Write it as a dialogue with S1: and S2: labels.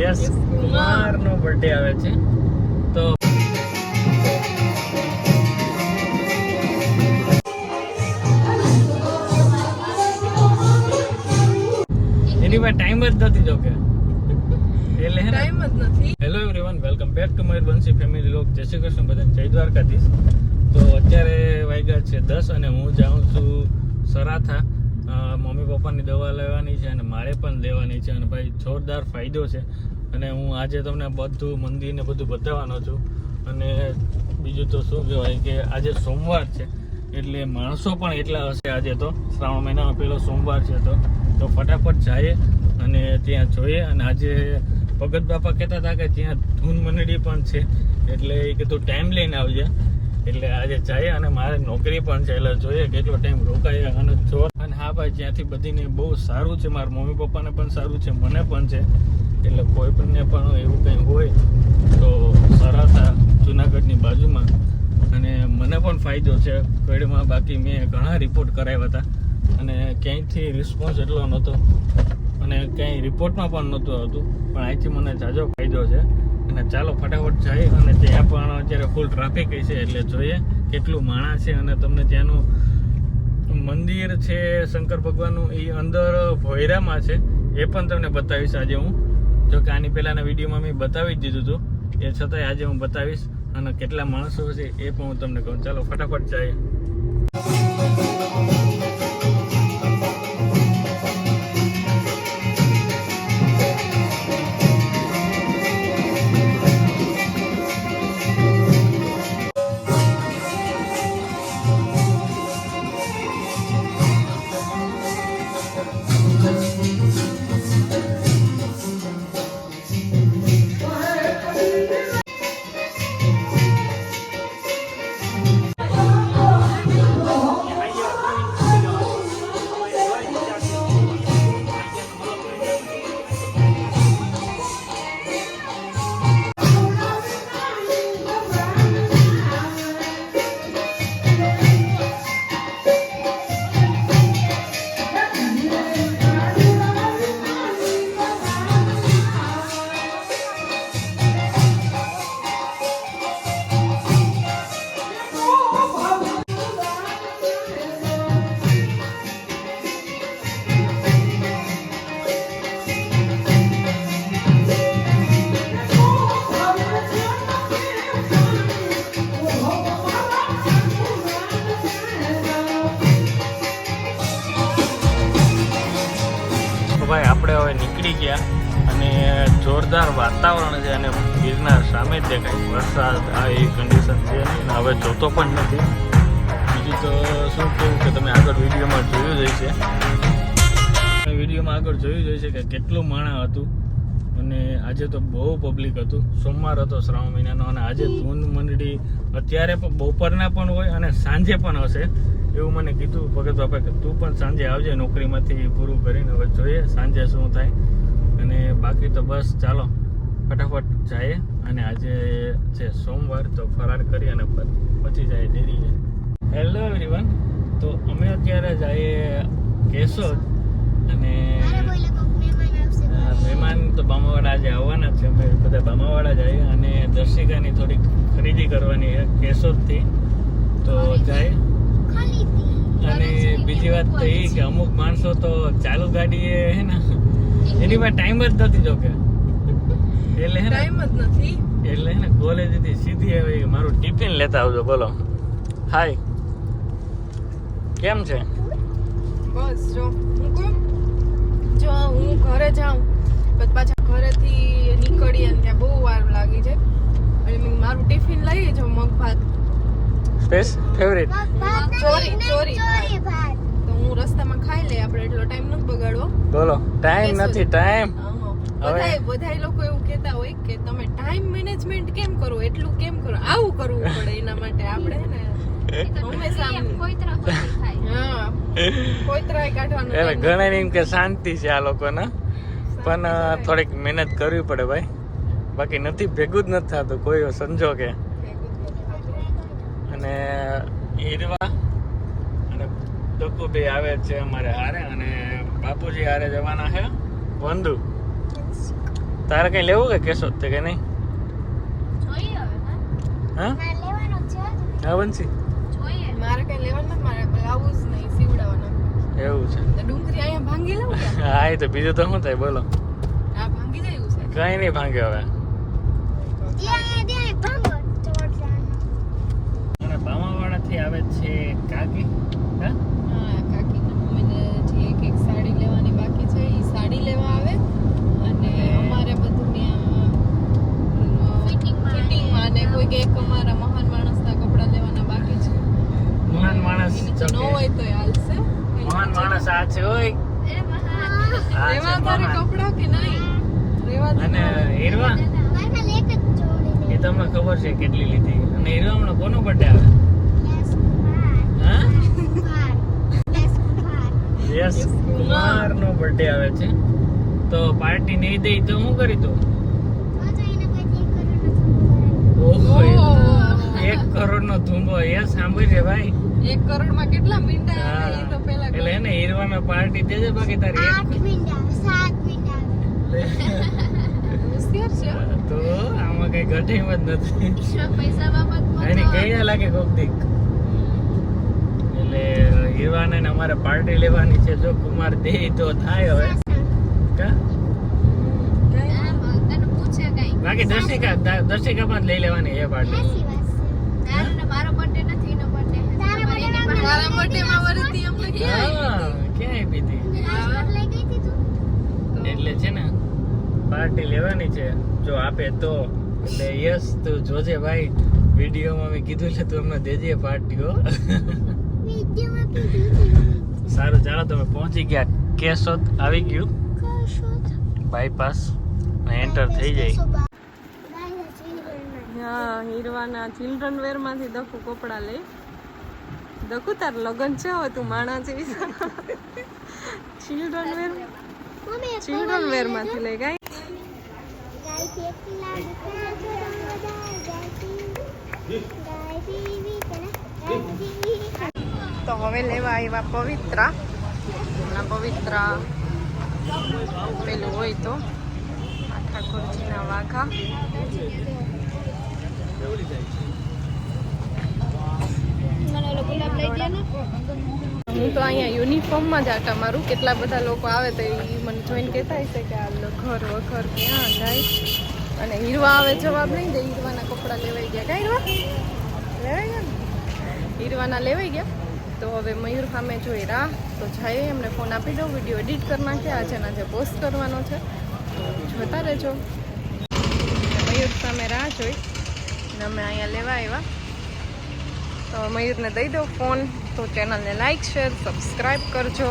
S1: Yes કુમારનો birthday આવે છે તો એની પાસે ટાઈમ જ નથી જોકે એટલે ટાઈમ જ નથી. Hello everyone, welcome back to my Bansi family vlog. જય શ્રી કૃષ્ણ બધાને, જય દ્વારકાધીશ. તો અત્યારે વાગ્યા છે 10 અને હું જાઉં છું સરાથા. મમ્મી પપ્પાની દવા લેવાની છે અને મારે પણ લેવાની છે અને ભાઈ જોરદાર ફાયદો છે. અને હું આજે તમને બધું મંદિર ને બધું બતાવવાનો છું. અને બીજું તો શું કહેવાય કે આજે સોમવાર છે એટલે માણસો પણ એટલા હશે આજે. તો શ્રાવણ મહિનામાં પહેલો સોમવાર છે તો ફટાફટ જઈએ અને ત્યાં જોઈએ. અને આજે ભગત બાપા કહેતા હતા કે ત્યાં ધૂન મંડળી પણ છે એટલે એ કે તું ટાઈમ લઈને આવજે. એટલે આજે જઈએ અને મારે નોકરી પણ છે એટલે જોઈએ કેટલો ટાઈમ રોકાય. અને જો અને હા ભાઈ, જ્યાંથી બધીને બહુ સારું છે, મારા મમ્મી પપ્પાને પણ સારું છે, મને પણ છે. એટલે કોઈ પણને પણ એવું કંઈ હોય તો સરાથા જુનાગઢની બાજુમાં. અને મને પણ ફાયદો છે પેડમાં. બાકી મેં ઘણા રિપોર્ટ કરાવ્યા હતા અને ક્યાંયથી રિસ્પોન્સ એટલો નહોતો અને ક્યાંય રિપોર્ટમાં પણ નહોતું આવતું. પણ અહીંથી મને જાજો ફાયદો છે. અને ચાલો ફટાફટ જઈએ. અને ત્યાં પણ અત્યારે ફૂલ ટ્રાફિક છે એટલે જોઈએ કેટલું માણસ છે. અને તમને ત્યાંનું મંદિર છે શંકર ભગવાનનું એ અંદર ભોયરામાં છે એ પણ તમને બતાવીશ આજે હું. જો કે આની પહેલાંના વિડીયોમાં મેં બતાવી જ દીધું હતું, એ છતાંય આજે હું બતાવીશ. અને કેટલા માણસો છે એ પણ હું તમને કહું. ચાલો ફટાફટ જઈએ. ભાઈ આપણે હવે નીકળી ગયા અને જોરદાર વાતાવરણ છે અને ગિરનાર સામે જ દેખાય. વરસાદ આ એ કન્ડિશન છે નહીં ને હવે જોતો પણ નથી. બીજું તો શું કહ્યું કે તમે આગળ વિડીયોમાં જોયું જ હશે. કે કેટલું માણસ હતું. અને આજે તો બહુ પબ્લિક હતું. સોમવાર હતો શ્રાવણ મહિનાનો અને આજે ધૂન મંડળી અત્યારે પણ બપોરના પણ હોય અને સાંજે પણ હશે એવું મને કીધું ભગત બાપા કે તું પણ સાંજે આવજે નોકરીમાંથી પૂરું કરીને. હવે જોઈએ સાંજે શું થાય. અને બાકી તો બસ ચાલો ફટાફટ જઈએ. અને આજે છે સોમવાર તો ફરાર કરી અને પછી જાય ડેરીએ. હેલો એવરીવન, તો અમે અત્યારે જઈએ કેશોદ. અને મહેમાન તો બામાવાડા આજે આવવાના છે. અમે બધા બામાવાડા જઈએ અને દર્શિકાની થોડીક ખરીદી કરવાની છે કેશોદથી તો જાય. અને બીજી વાત તો એ કે અમુક માણસો તો ચાલુ ગાડીએ હે ને એની પાસે ટાઈમ જ નથી જોકે એટલે હે ટાઈમ જ નથી એટલે હે ને કોલેજથી સીધી આવી મારું ટિફિન લેતા આવજો. બોલો હાય, કેમ છે?
S2: બસ જો હું ઘરે જાઉં પછી પાછા ઘરેથી નીકળીએ ને ત્યાં બહુ વાર લાગી જાય. એટલે મેં મારું ટિફિન લઈ જાઉં મગ ભાત
S1: સ્પેસ ફેવરિટ
S2: ચોરી ભાત તો હું રસ્તામાં ખાઈ લે. આપણે એટલો ટાઈમ નથી બગાડવો.
S1: બોલો ટાઈમ નથી ટાઈમ.
S2: બધા લોકો એવું કહેતા હોય કે તમે ટાઈમ મેનેજમેન્ટ કેમ કરો, એટલું કેમ કરો, આવું કરવું પડે. એના માટે આપણે હે ને હંમેશા કોઈતરાય કાઢવાનું.
S1: એટલે ઘણા એમ કે શાંતિ છે આ લોકોને, પણ થોડીક મહેનત કરવી પડે ભાઈ. બાકી નથી ભેગું જ નથી થતું કોઈ સંજોગે. અને ઈરવા અને ડોકુ બે આવે છે અમારે હારે. અને બાપુજી હારે જવાના છે વંદુ. તારે કઈ લેવું કે કેશો તે કે નહીં? હા હા બંસી
S2: મારે કઈ લેવાનું નથી, મારે બ્લાઉઝ નહીં સીવડાવવાના.
S1: એવું છે.
S2: તો ડુંગળી અહીંયા ભાંગી લઉં કે?
S1: હા એ તો બીજું તો શું થાય બોલો.
S2: આ ભાંગી જાય એવું છે.
S1: કઈ નહીં ભાંગે હવે. અને બામાવાડાથી આવે છે કાકી. હા
S2: હા, કાકીના મમ્મીને જે એક સાડી લેવાની બાકી છે એ સાડી લેવા આવે અને અમારે બધું ત્યાં ફિટિંગમાં અને કોઈક એક અમારા મહાન માણસના કપડાં લેવાના બાકી છે.
S1: મહાન માણસ
S2: એની તો ન
S1: જો કે
S2: હોય તો હાલશે.
S1: મહાન માણસ આ છે ઓય. આ છે
S2: લેવા તારે
S1: મહાન.
S2: કપડાં કે નહીં? લેવા તો
S1: અને હીરવા એ તમને ખબર છે કેટલી લીધી. અને હીરવા હમણાં કોનો બર્થડે આવે? હા યસ કુમાર નો બર્થડે આવે છે. તો પાર્ટી નહીં દઈ તો હું કરી દઉં? ઓહો 1 કરોડ નો ધુંબો. એ સાંભળી રે ભાઈ.
S2: 1 કરોડમાં કેટલા મીંડા આવે એ તો પેલા
S1: એટલે એને હીરવાનો પાર્ટી દેજે બાકી તારી
S2: હોશિયાર છે.
S1: તો આમાં કઈ ઘટે એમ જ નથી. એની કઈ લાગે કોક દીક. એટલે હીરવાને ને અમારે પાર્ટી લેવાની છે. જો કુમાર દે તો થાય હવે. કા બાકી દર્શિકા પણ લઈ લેવાની એ પાર્ટી.
S2: મારા બર્થડેમાં વરતી અમને
S1: હા ક્યાંય પીધી. એટલે છે ને પાર્ટી લેવાની છે. જો આપે તો એટલે યસ તું જોજે ભાઈ. વિડીયોમાં મેં કીધું એટલે તું અમને દેજે પાર્ટી હો. સારું ચાલો તમે પહોંચી ગયા. કેશોદ આવી ગયું બાયપાસ એન્ટર થઈ જાય.
S2: હા, હીરવાના ચિલ્ડ્રન વેર માંથી દખુ કપડા લે. દખુ તાર લગન છે હવે તું માણા છે. ચિલ્ડ્રન વેર માંથી લે ગાય. તો હવે લેવા આવ્યા પવિત્રા. પવિત્રા પેલું હોય તો ઠાકોરજીના વાઘા. હું તો અહીંયા યુનિફોર્મમાં જ આટા મારું. કેટલા બધા લોકો આવે તો એ મને જોઈને કહેતા હશે કે આ ઘર વખર ક્યાં જાય. અને હીરવા આવે જવાબ નહીં દે. હીરવાના કપડાં લેવાઈ ગયા. કાંઈ હીરવા લેવાઈ ગયા ને? હીરવાના લેવાઈ ગયા. તો હવે મયુર સામે જોઈ રાહ તો જાય એમને ફોન આપી દઉં. વિડીયો એડિટ કરી નાખ્યા આજે આજે પોસ્ટ કરવાનો છે તો જોતા રહેજો. મયુર સામે રાહ જોઈ અને અમે અહીંયા લેવા આવ્યા. તો મયુરને દઈ દો ફોન. તો ચેનલને લાઈક શેર સબસ્ક્રાઈબ કરજો.